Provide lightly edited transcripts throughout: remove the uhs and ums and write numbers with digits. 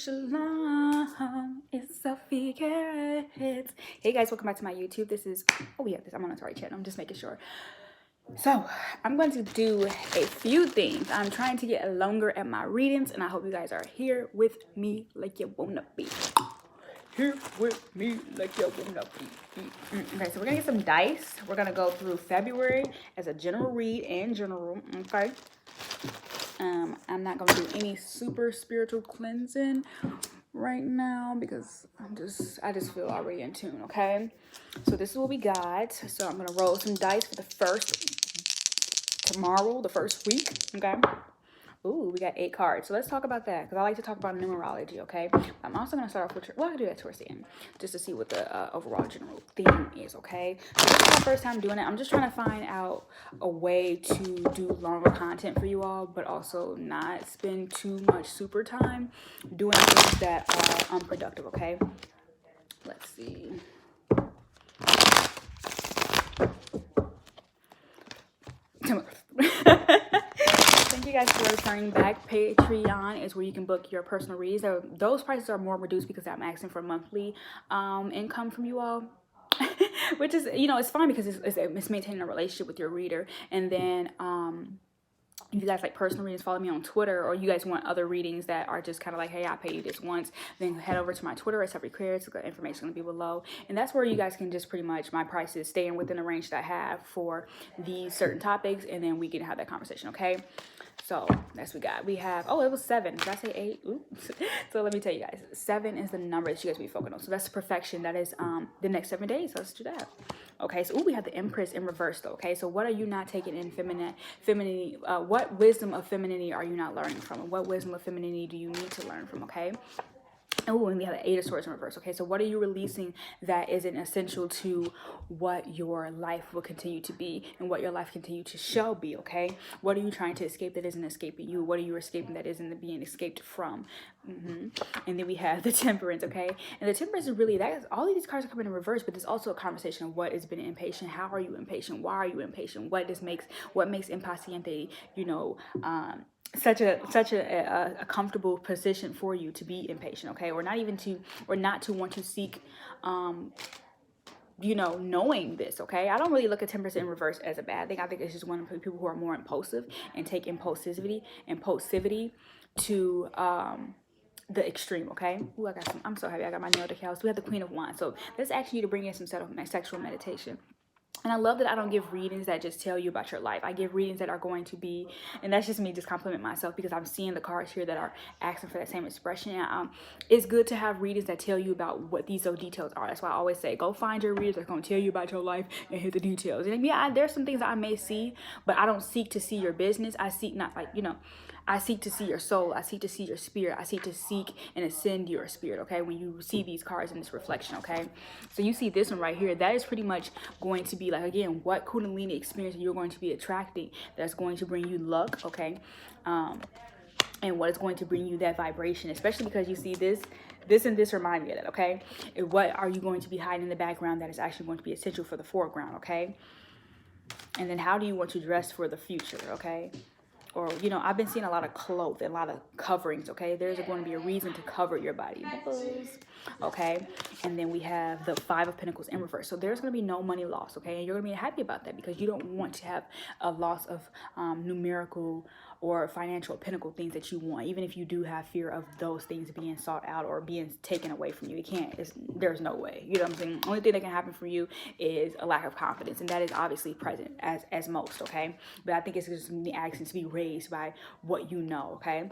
Shalom, it's Sophie Carrots. Hey guys, welcome back to my YouTube. This is, oh yeah, I'm on a sorry channel. I'm just making sure. So, I'm going to do a few things. I'm trying to get longer at my readings, and I hope you guys are here with me like you wanna be. Here with me like you wanna be. Okay, so we're gonna get some dice. We're gonna go through February as a general read and general, okay? I'm not gonna do any super spiritual cleansing right now because I just feel already in tune, okay? So this is what we got. So I'm gonna roll some dice for the first week, okay? Ooh, we got 8 cards. So let's talk about that because I like to talk about numerology, okay? I'm also going to start off with, well, I'll do that towards the end just to see what the overall general theme is, okay? So this is my first time doing it. I'm just trying to find out a way to do longer content for you all, but also not spend too much super time doing things that are unproductive, okay? Let's see. Thank you guys for returning back. Patreon is where you can book your personal reads. Those prices are more reduced because I'm asking for monthly income from you all. Which is, you know, it's fine because it's maintaining a relationship with your reader. And then if you guys like personal readings, follow me on Twitter, or you guys want other readings that are just kind of like, hey, I pay you this once, then head over to my Twitter. It's every clear. The information is going to be below, and that's where you guys can just pretty much, my prices staying within the range that I have for these certain topics, and then we can have that conversation, okay? So that's what we got. We have, oh, it was 7. Did I say 8? Oops. So let me tell you guys, 7 is the number that you guys be focusing on. So that's perfection. That is the next 7 days. Let's do that. Okay, so we have the Empress in reverse though. Okay, so what are you not taking in femininity? What wisdom of femininity are you not learning from? And what wisdom of femininity do you need to learn from? Okay. Oh, and we have the 8 of Swords in reverse. Okay, so what are you releasing that isn't essential to what your life will continue to be and what your life continue to shall be, okay? What are you trying to escape that isn't escaping you? What are you escaping that isn't being escaped from? And then we have the Temperance, okay? And the Temperance is really, that is, all of these cards are coming in reverse, but there's also a conversation of what has been impatient. How are you impatient? Why are you impatient? What makes impaciente, you know, such a comfortable position for you to be impatient, okay? Or not to want to seek you know, knowing this, okay? I don't really look at Temperance in reverse as a bad thing. I think it's just one of the people who are more impulsive and take impulsivity to the extreme, okay? Ooh, I'm so happy I got my nail decals. We have the Queen of Wands. So that's actually you to bring in some sexual meditation. And I love that I don't give readings that just tell you about your life. I give readings that are going to be, and that's just me just compliment myself because I'm seeing the cards here that are asking for that same expression. It's good to have readings that tell you about what these details are. That's why I always say, go find your readers that's going to tell you about your life and hear the details. And yeah, there's some things that I may see, but I don't seek to see your business. I seek not like, you know, I seek to see your soul. I seek to see your spirit. I seek to seek and ascend your spirit, okay? When you see these cards in this reflection, okay? So you see this one right here. That is pretty much going to be like, again, what Kundalini experience you're going to be attracting that's going to bring you luck, okay? And what is going to bring you that vibration, especially because you see this and this remind me of that, okay? And what are you going to be hiding in the background that is actually going to be essential for the foreground, okay? And then how do you want to dress for the future, okay? Or, you know, I've been seeing a lot of clothes and a lot of coverings, okay? There's going to be a reason to cover your body, okay? And then we have the 5 of Pentacles in reverse. So there's going to be no money loss, okay? And you're going to be happy about that because you don't want to have a loss of numerical or financial pinnacle things that you want, even if you do have fear of those things being sought out or being taken away from you. It can't. There's no way. You know what I'm saying? Only thing that can happen for you is a lack of confidence, and that is obviously present as most, okay? But I think it's just the actions to be raised by what you know, okay?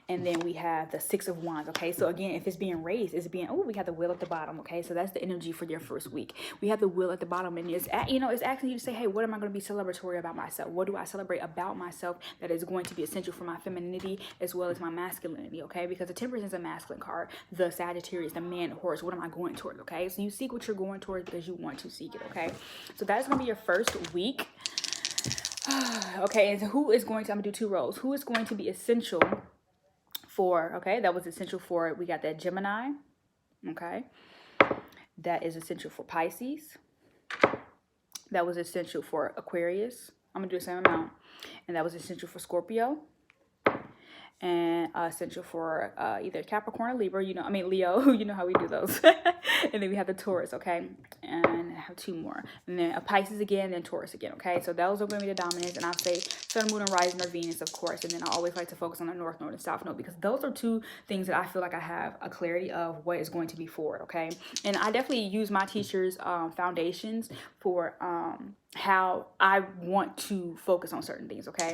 And then we have the 6 of Wands, okay? So again, if it's being raised, it's being, we have the Wheel at the bottom, okay? So that's the energy for your first week. We have the Wheel at the bottom, and it's asking you to say, hey, what am I going to be celebratory about myself? What do I celebrate about myself that is going to be essential for my femininity as well as my masculinity, okay? Because the Temperance is a masculine card. The Sagittarius, the man, the horse, what am I going towards, okay? So you seek what you're going towards because you want to seek it, okay? So that's going to be your first week. Okay, and so I'm going to do 2 rows. Who is going to be essential for, okay, that was essential for, we got that Gemini, okay, that is essential for Pisces, that was essential for Aquarius, I'm gonna do the same amount, and that was essential for Scorpio, and essential for either Capricorn or Libra, Leo, you know how we do those. And then we have the Taurus, okay? And I have 2 more. And then a Pisces again, then Taurus again, okay? So those are going to be the dominants. And I'll say Sun, Moon, and Rising or Venus, of course. And then I always like to focus on the North Node and South Node because those are 2 things that I feel like I have a clarity of what is going to be forward, okay? And I definitely use my teachers' foundations for how I want to focus on certain things, okay?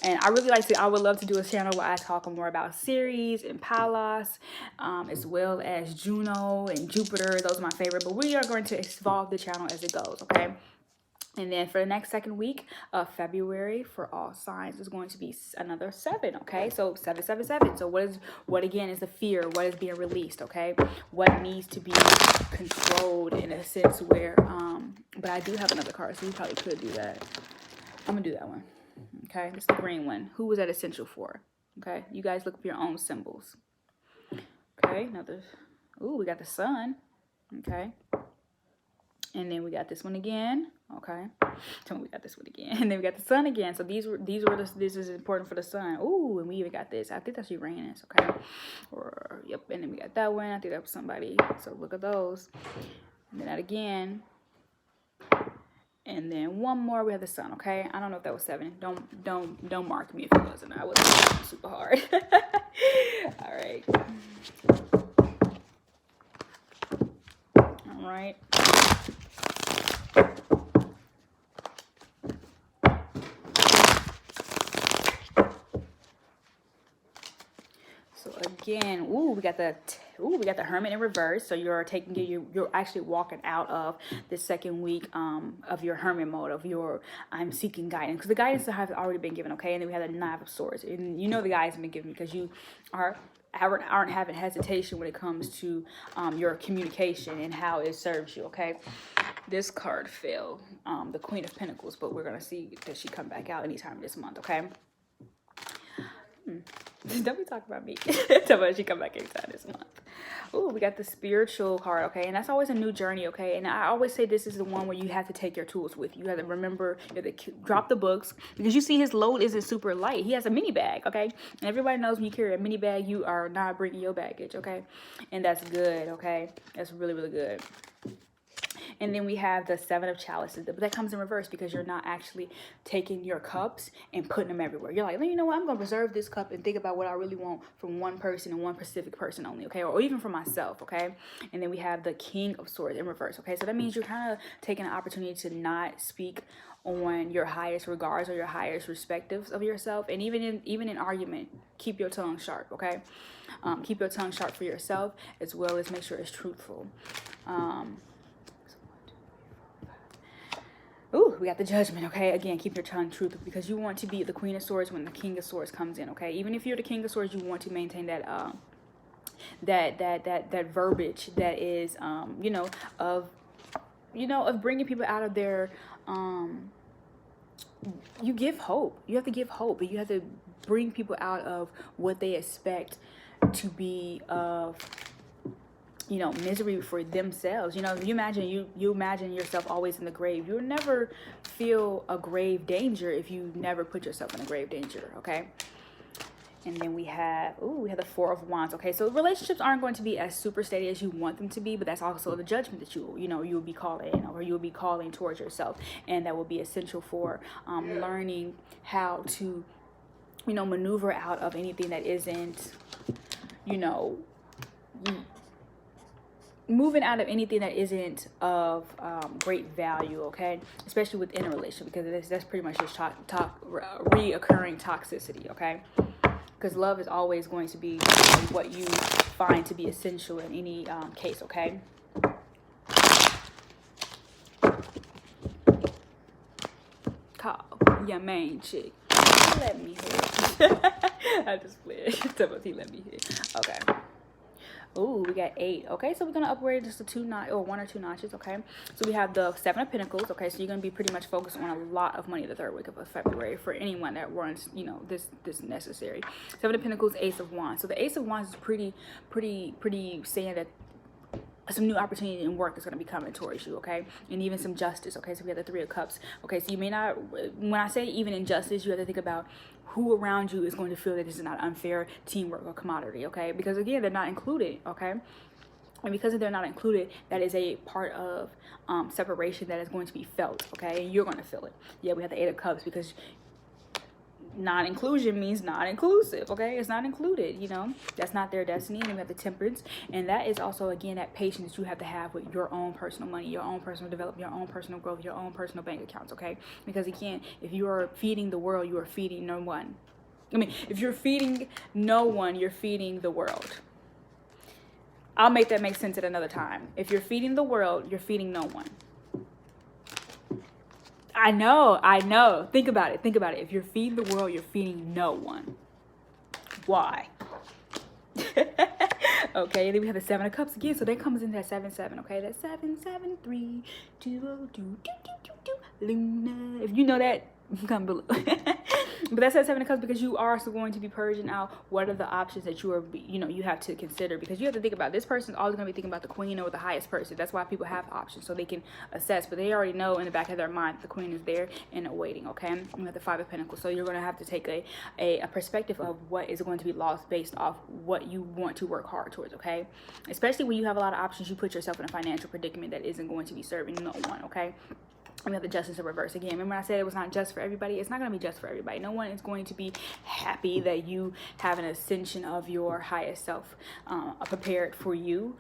And I would love to do a channel where I talk more about Ceres and Pallas, as well as Juno and Jupiter. Those are my favorite, but we are going to evolve the channel as it goes, okay? And then for the next 2nd week of February for all signs is going to be another 7, okay? So 777. So what again is the fear? What is being released, okay? What needs to be controlled in a sense where, but I do have another card, so we probably could do that. I'm gonna do that one, okay? It's the green one. Who was that essential for? Okay, you guys look up your own symbols. Okay, we got the sun, okay? And then we got this one again. Okay. So we got this one again. And then we got the sun again. So this is important for the sun. Ooh, and we even got this. I think that's Uranus, okay? Yep, and then we got that one. I think that was somebody. So look at those. And then that again. And then one more, we have the sun, okay? I don't know if that was 7. Don't mark me if it wasn't. I was super hard. All right. All right. So again, we got the Hermit in reverse. So you're actually walking out of the 2nd week of your Hermit mode, of your I'm seeking guidance, because the guidance has already been given, okay? And then we have the Knight of Swords, and the guidance has been given because you aren't having hesitation when it comes to your communication and how it serves you, okay? This card fell, the Queen of Pentacles, but we're gonna see that she come back out anytime this month, okay? Don't be talking about me. Tell me she come back anytime this month. Oh, we got the spiritual card, okay? And that's always a new journey, okay? And I always say this is the one where you have to take your tools with you. You have to remember, you have to drop the books, because you see his load isn't super light. He has a mini bag, okay? And everybody knows when you carry a mini bag, you are not bringing your baggage, okay? And that's good, okay? That's really, really good. And then we have the 7 of chalices, but that comes in reverse because you're not actually taking your cups and putting them everywhere. You're like, you know what? I'm going to reserve this cup and think about what I really want from one person and one specific person only, okay? Or even for myself, okay? And then we have the King of Swords in reverse, okay? So that means you're kind of taking an opportunity to not speak on your highest regards or your highest respectives of yourself. And even in argument, keep your tongue sharp, okay? Keep your tongue sharp for yourself, as well as make sure it's truthful. Ooh, we got the Judgment, okay? Again, keep your tongue truthful because you want to be the Queen of Swords when the King of Swords comes in, okay? Even if you're the King of Swords, you want to maintain that that verbiage that is of bringing people out of their you give hope. You have to give hope, but you have to bring people out of what they expect to be of misery for themselves. You imagine yourself always in the grave. You'll never feel a grave danger if you never put yourself in a grave danger, okay? And then we have the 4 of Wands, okay? So relationships aren't going to be as super steady as you want them to be, but that's also the judgment that you'll be calling, or you'll be calling towards yourself, and that will be essential for learning how to maneuver out of anything that isn't moving out of anything that isn't of great value, okay? Especially within a relationship, because that's pretty much just reoccurring toxicity, okay? Because love is always going to be what you find to be essential in any case, okay? Call your main chick. Let me hit. I just played. He let me hit. Okay. Ooh, we got 8. Okay, so we're gonna upgrade just to 1 or 2 notches. Okay, so we have the 7 of Pentacles. Okay, so you're gonna be pretty much focused on a lot of money the 3rd week of February for anyone that runs this necessary. 7 of Pentacles, Ace of Wands. So the Ace of Wands is pretty saying that some new opportunity in work is going to be coming towards you, okay? And even some justice, okay? So we have the 3 of Cups. Okay, so you may not, when I say even injustice, you have to think about who around you is going to feel that this is not unfair teamwork or commodity, okay? Because again, they're not included, okay? And because they're not included, that is a part of separation that is going to be felt, okay? And you're going to feel it. Yeah, we have the Eight of Cups because non-inclusion means not inclusive, okay? It's not included, you know? That's not their destiny. And then we have the Temperance. And that is also, again, that patience you have to have with your own personal money, your own personal development, your own personal growth, your own personal bank accounts, okay? Because, again, if you are feeding the world, you are feeding no one. I mean, if you're feeding no one, you're feeding the world. I'll make that make sense at another time. If you're feeding the world, you're feeding no one. I know. Think about it. If you're feeding the world, you're feeding no one. Why? Okay, then we have the Seven of Cups again. So that comes in that 7-7. Okay, that's 7-7-3 2-2 Luna. If you know that, comment below. But that's that 7 of Cups because you are also going to be purging out what are the options that you have to consider, because you have to think about this person's always going to be thinking about the Queen or the highest person. That's why people have options so they can assess, but they already know in the back of their mind the Queen is there and awaiting. Okay, and we have the 5 of Pentacles. So you're going to have to take a perspective of what is going to be lost based off what you want to work hard towards. Okay, especially when you have a lot of options, you put yourself in a financial predicament that isn't going to be serving no one. Okay. We have the Justice in reverse again. Remember I said it was not just for everybody? It's not going to be just for everybody. No one is going to be happy that you have an ascension of your highest self prepared for you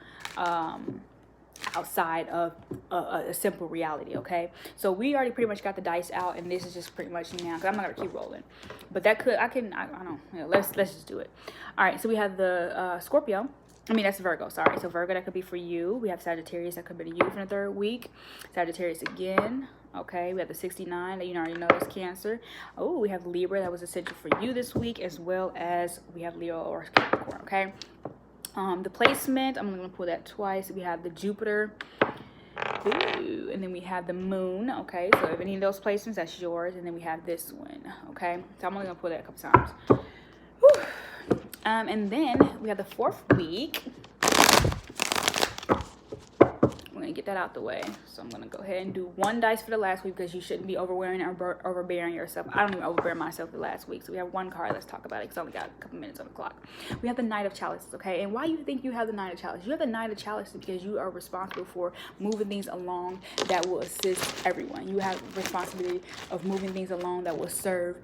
outside of a simple reality, okay? So we already pretty much got the dice out, and this is just pretty much now, because I'm not going to keep rolling. But that could, I don't know. Yeah, let's just do it. All right, so we have the Scorpio. That's Virgo, sorry. So Virgo, that could be for you. We have Sagittarius, that could be to you for the 3rd week. Sagittarius again. Okay, we have the 69, that you already know is Cancer. Oh, we have Libra, that was essential for you this week, as well as we have Leo or Capricorn, okay? The placement, I'm going to pull that twice. We have the Jupiter. Ooh, and then we have the Moon, okay? So if any of those placements, that's yours. And then we have this one, okay? So I'm only going to pull that a couple times. Whew. And then we have the 4th week. We're going to get that out the way. So I'm going to go ahead and do 1 dice for the last week, because you shouldn't be overbearing or overbearing yourself. I don't even overbear myself the last week. So we have 1 card. Let's talk about it, because I only got a couple minutes on the clock. We have the Knight of Chalices, okay? And why you think you have the Knight of Chalices? You have the Knight of Chalices because you are responsible for moving things along that will assist everyone. You have responsibility of moving things along that will serve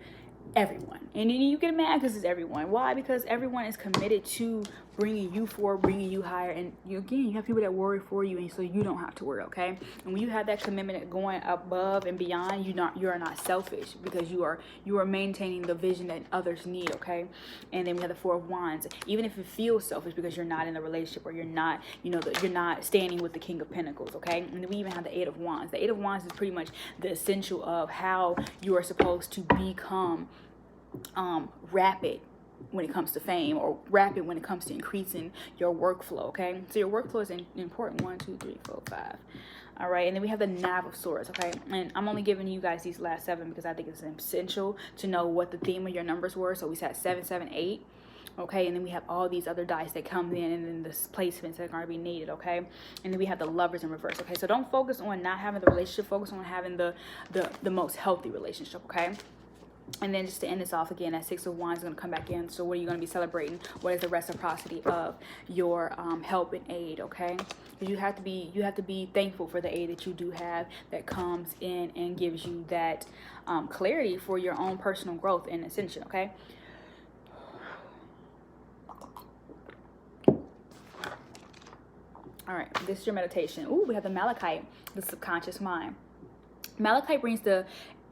everyone. And then you get mad because it's everyone. Why? Because everyone is committed to bringing you forward, bringing you higher. And you have people that worry for you, and so you don't have to worry, okay? And when you have that commitment going above and beyond, you are not selfish, because you are maintaining the vision that others need, okay? And then we have the 4 of Wands. Even if it feels selfish because you're not in a relationship, or you're not, you're not standing with the King of Pentacles, okay? And then we even have the 8 of Wands. The 8 of Wands is pretty much the essential of how you are supposed to become rapid when it comes to fame, or rapid when it comes to increasing your workflow, okay? So your workflow is important. 1, 2, 3, 4, 5. All right, and then we have the Knave of Swords, okay? And I'm only giving you guys these last 7 because I think it's essential to know what the theme of your numbers were. So we said 7, 7, 8. Okay, and then we have all these other dice that come in, and then the placements that are going to be needed, okay? And then we have the Lovers in reverse, okay? So don't focus on not having the relationship, focus on having the most healthy relationship, okay? And then just to end this off again, that 6 of Wands is going to come back in. So what are you going to be celebrating? What is the reciprocity of your help and aid, okay? Because you have to be thankful for the aid that you do have that comes in and gives you that clarity for your own personal growth and ascension, okay? All right, this is your meditation. Ooh, we have the Malachite, the subconscious mind. Malachite brings the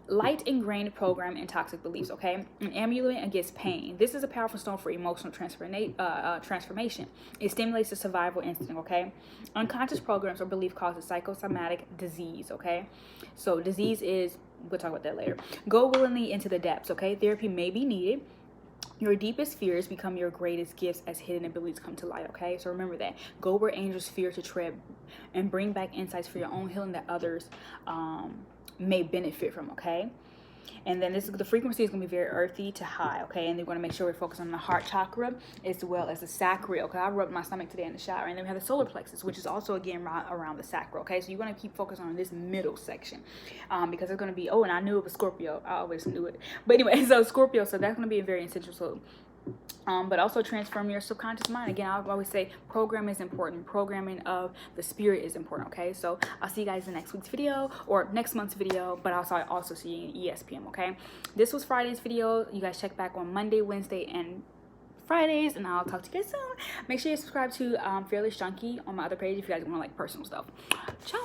light ingrained program and toxic beliefs, okay? An amulet against pain. This is a powerful stone for emotional transformation. It stimulates the survival instinct, okay? Unconscious programs or belief causes psychosomatic disease, okay? So disease is, we'll talk about that later. Go willingly into the depths, okay? Therapy may be needed. Your deepest fears become your greatest gifts as hidden abilities come to light, okay? So remember that. Go where angels fear to tread, and bring back insights for your own healing that others may benefit from, okay? And then the frequency is going to be very earthy to high, okay? And they're going to make sure we focus on the heart chakra as well as the sacral, okay? I rubbed my stomach today in the shower. And then we have the solar plexus, which is also, again, right around the sacral, okay? So you're going to keep focusing on this middle section because it's going to be, oh, and I knew it was Scorpio. I always knew it. But anyway, so Scorpio, so that's going to be a very essential. So but also transform your subconscious mind. Again, I always say programming is important. Programming of the spirit is important, okay? So I'll see you guys in next week's video or next month's video, but I also see you in ESPM, okay? This was Friday's video. You guys check back on Monday, Wednesday, and Fridays, and I'll talk to you guys soon. Make sure you subscribe to Fearless Junkie on my other page if you guys want like personal stuff. Ciao,